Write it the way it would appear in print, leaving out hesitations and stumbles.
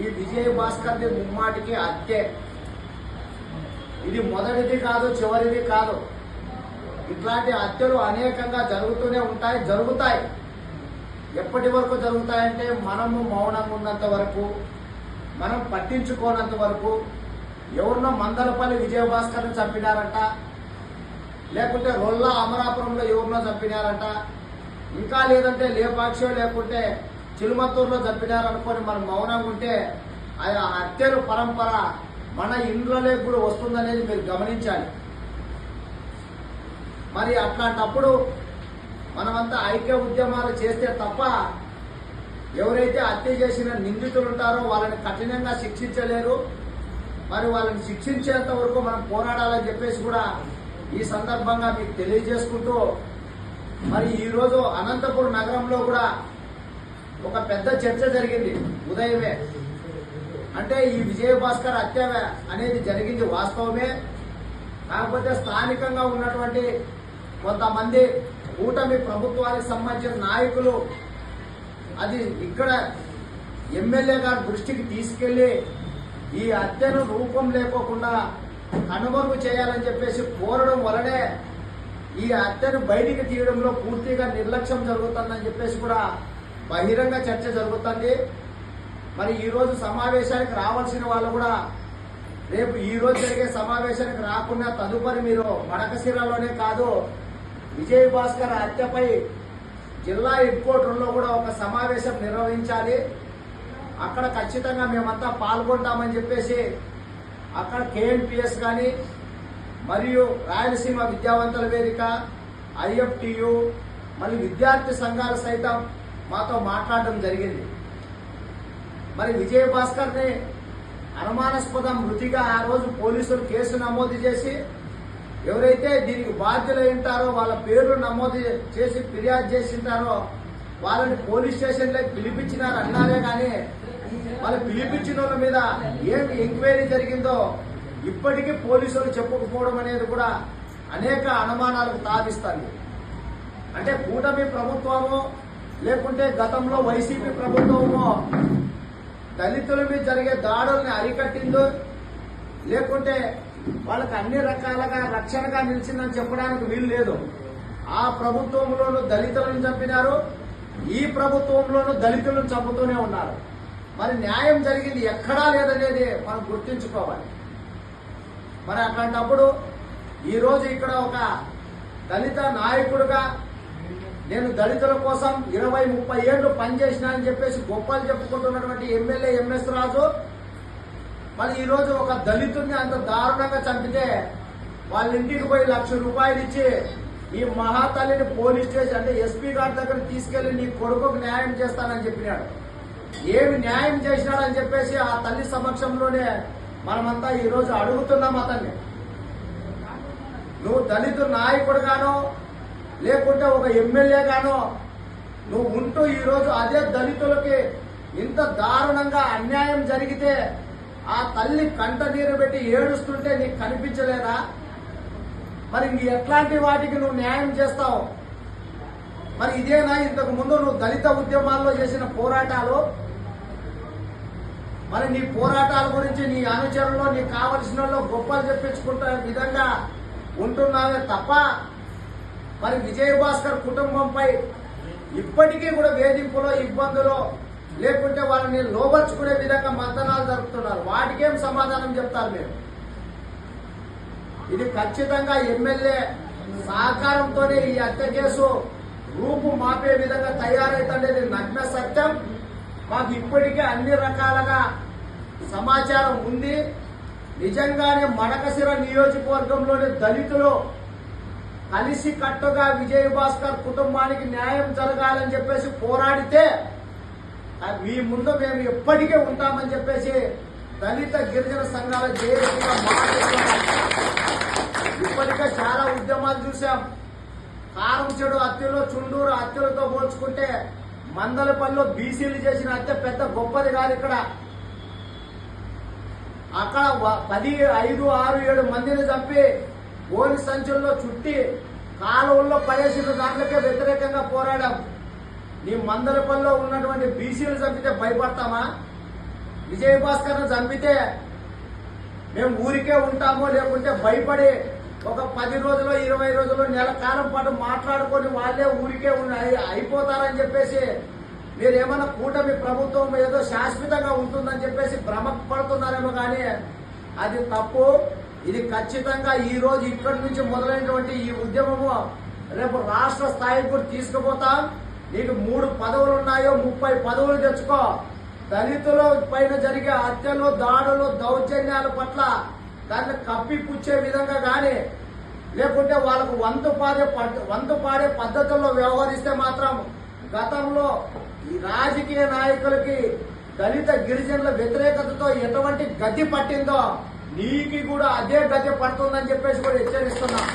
ఈ విజయ్ భాస్కర్ది ముమ్మాటికి హత్యే. ఇది మొదటిది కాదు, చివరిది కాదు. ఇట్లాంటి హత్యలు అనేకంగా జరుగుతూనే ఉంటాయి, జరుగుతాయి. ఎప్పటి వరకు జరుగుతాయంటే మనము మౌనంగా ఉన్నంత వరకు, మనం పట్టించుకోనంత వరకు. ఎవరినో మందలపల్లి విజయ భాస్కర్ని చంపినారంట, లేకుంటే రొల్ల అమరాపురంలో ఎవరినో చంపినారంట, ఇంకా లేదంటే లేపాక్షో లేకుంటే చిలుమత్తూరులో చంపినారనుకొని మనం మౌనంగా ఉంటే ఆ హత్యల పరంపర మన ఇండ్లలోకి కూడా వస్తుందనేది మీరు గమనించాలి. మరి అట్లాంటప్పుడు మనమంతా ఐక్య ఉద్యమాలు చేస్తే తప్ప ఎవరైతే హత్య చేసిన నిందితులు ఉంటారో వాళ్ళని కఠినంగా శిక్షించలేరు. మరి వాళ్ళని శిక్షించేంత వరకు మనం పోరాడాలని చెప్పేసి కూడా ఈ సందర్భంగా మీకు తెలియజేసుకుంటూ, మరి ఈరోజు అనంతపురం నగరంలో కూడా ఒక పెద్ద చర్చ జరిగింది ఉదయమే. అంటే ఈ విజయ భాస్కర్ హత్య అనేది జరిగింది వాస్తవమే. కాకపోతే స్థానికంగా ఉన్నటువంటి కొంతమంది కూటమి ప్రభుత్వానికి సంబంధించిన నాయకులు అది ఇక్కడ ఎమ్మెల్యే గారి దృష్టికి తీసుకెళ్లి ఈ హత్యను రూపం లేకోకుండా కనుమరుగు చేయాలని చెప్పేసి కోరడం వలనే ఈ హత్యను బయటికి తీయడంలో పూర్తిగా నిర్లక్ష్యం జరుగుతుందని చెప్పేసి కూడా బహిరంగ చర్చ జరుగుతుంది. మరి ఈ రోజు సమావేశానికి రావాల్సిన వాళ్ళు కూడా రేపు ఈ రోజు జరిగే సమావేశానికి రాకుండా తదుపరి మీరు మడకశిరలోనే కాదు విజయ్ భాస్కర్ హత్యపై జిల్లా హెడ్ క్వార్టర్లో కూడా ఒక సమావేశం నిర్వహించాలి. అక్కడ ఖచ్చితంగా మేమంతా పాల్గొంటామని చెప్పేసి అక్కడ కేఎన్పిఎస్ కానీ మరియు రాయలసీమ విద్యావంతుల వేదిక, ఐఎఫ్టియు మరియు విద్యార్థి సంఘాలు సైతం మాతో మాట్లాడడం జరిగింది. మరి విజయ్ భాస్కర్ని అనుమానాస్పద మృతిగా ఆ రోజు పోలీసులు కేసు నమోదు చేసి ఎవరైతే దీనికి బాధ్యులు ఉంటారో వాళ్ళ పేర్లు నమోదు చేసి ఫిర్యాదు చేసింటారో వాళ్ళని పోలీస్ స్టేషన్లోకి పిలిపించినారు అన్నారే కానీ వాళ్ళు పిలిపించిన వాళ్ళ మీద ఏం ఎంక్వైరీ జరిగిందో ఇప్పటికీ పోలీసులు చెప్పకపోవడం అనేది కూడా అనేక అనుమానాలకు తావిస్తుంది. అంటే కూటమి ప్రభుత్వము లేకుంటే గతంలో వైసీపీ ప్రభుత్వము దళితుల మీద జరిగే దాడుల్ని అరికట్టిందో లేకుంటే వాళ్ళకి అన్ని రకాలుగా రక్షణగా నిలిచిందని చెప్పడానికి వీలు లేదు. ఆ ప్రభుత్వంలోనూ దళితులను చంపినారు, ఈ ప్రభుత్వంలోనూ దళితులను చంపుతూనే ఉన్నారు. మరి న్యాయం జరిగింది ఎక్కడా లేదనేది మనం గుర్తుంచుకోవాలి. మరి అట్లాంటప్పుడు ఈరోజు ఇక్కడ ఒక దళిత నాయకుడుగా నేను దళితుల కోసం 20-30 ఏళ్లు పనిచేసినా అని చెప్పేసి గొప్పలు చెప్పుకుంటున్నటువంటి ఎమ్మెల్యే ఎంఎస్ రాజు మరి ఈరోజు ఒక దళితుడిని అంత దారుణంగా చంపితే వాళ్ళ ఇంటికి పోయి ₹1,00,000 ఇచ్చి ఈ మహాతల్లిని పోలీస్ స్టేషన్ అంటే ఎస్పీ గారి దగ్గర తీసుకెళ్లి నీ కొడుకుకు న్యాయం చేస్తానని చెప్పినాడు. ఏమి న్యాయం చేసినాడని చెప్పేసి ఆ తల్లి సమక్షంలోనే మనమంతా ఈరోజు అడుగుతున్నాం అతన్ని. నువ్వు దళిత నాయకుడుగానో లేకుంటే ఒక ఎమ్మెల్యేగానో నువ్వు ఉంటూ ఈరోజు అదే దళితులకి ఇంత దారుణంగా అన్యాయం జరిగితే ఆ తల్లి కంట నీరు పెట్టి ఏడుస్తుంటే నీకు కనిపించలేదా? మరి ఎట్లాంటి వాటికి నువ్వు న్యాయం చేస్తావు? మరి ఇదేనా ఇంతకు ముందు నువ్వు దళిత ఉద్యమాల్లో చేసిన పోరాటాలు? మరి నీ పోరాటాల గురించి నీ అనుచరుల్లో నీకు కావలసిన గొప్పలు చెప్పించుకుంటున్న విధంగా ఉంటున్నావే తప్ప మరి విజయ్ భాస్కర్ కుటుంబంపై ఇప్పటికీ కూడా వేధింపులో ఇబ్బందులు లేకుంటే వాళ్ళని లోబర్చుకునే విధంగా మంతనాలు జరుపుతున్నారు. వాటికేం సమాధానం చెప్తారు మీరు? ఇది ఖచ్చితంగా ఎమ్మెల్యే సహకారంతోనే ఈ హత్య కేసు రూపు మాపే విధంగా తయారైతుండేది నగ్న సత్యం. మాకు ఇప్పటికే అన్ని రకాలుగా సమాచారం ఉంది. నిజంగానే మడకశిర నియోజకవర్గంలోని దళితులు కలిసి కట్టుగా విజయ్ భాస్కర్ కుటుంబానికి న్యాయం జరగాలని చెప్పేసి పోరాడితే మీ ముందు మేము ఎప్పటికే ఉంటామని చెప్పేసి దళిత గిరిజన సంఘాల జేఏసీగా మాట్లాడుతున్నాం. ఇప్పటికే చాలా ఉద్యమాలు చూసాం. కారంచెడు హత్యలు, చుండూరు హత్యలతో పోల్చుకుంటే మందలపల్లిలో బీసీలు చేసిన హత్య పెద్ద గొప్పది కాదు. అక్కడ 10, 5, 6, 7 మందిని చంపి గోని సంచుల్లో చుట్టి కాలువల్లో పడేసిన దాంట్లోకే వ్యతిరేకంగా పోరాడాం. నీ మందలపల్లిలో ఉన్నటువంటి బీసీలు చంపితే భయపడతామా? విజయభాస్కర్ను చంపితే మేము ఊరికే ఉంటామో లేకుంటే భయపడి ఒక 10 రోజులు 20 రోజులు నెల కాలం పాటు మాట్లాడుకొని వాళ్ళే ఊరికే అయిపోతారని చెప్పేసి మీరేమన్నా కూటమి ప్రభుత్వం ఏదో శాశ్వతంగా ఉంటుందని చెప్పేసి భ్రమపడుతున్నారేమో కానీ అది తప్పు. ఇది ఖచ్చితంగా ఈ రోజు ఇక్కడి నుంచి మొదలైనటువంటి ఈ ఉద్యమము రేపు రాష్ట్ర స్థాయికి కూడా తీసుకుపోతాం. నీకు 3 పదవులు ఉన్నాయో 30 పదవులు తెచ్చుకో. దళితుల పైన జరిగే హత్యలు, దాడులు, దౌర్జన్యాల పట్ల దాన్ని కప్పిపుచ్చే విధంగా కానీ లేకుంటే వాళ్ళకు వంతు పాడే పద్ధతుల్లో వ్యవహరిస్తే మాత్రం గతంలో ఈ రాజకీయ నాయకులకి దళిత గిరిజనుల వ్యతిరేకతతో ఎటువంటి గతి పట్టిందో నీకు కూడా అదే గతి పడుతుందని చెప్పేసి కూడా హెచ్చరిస్తున్నాం.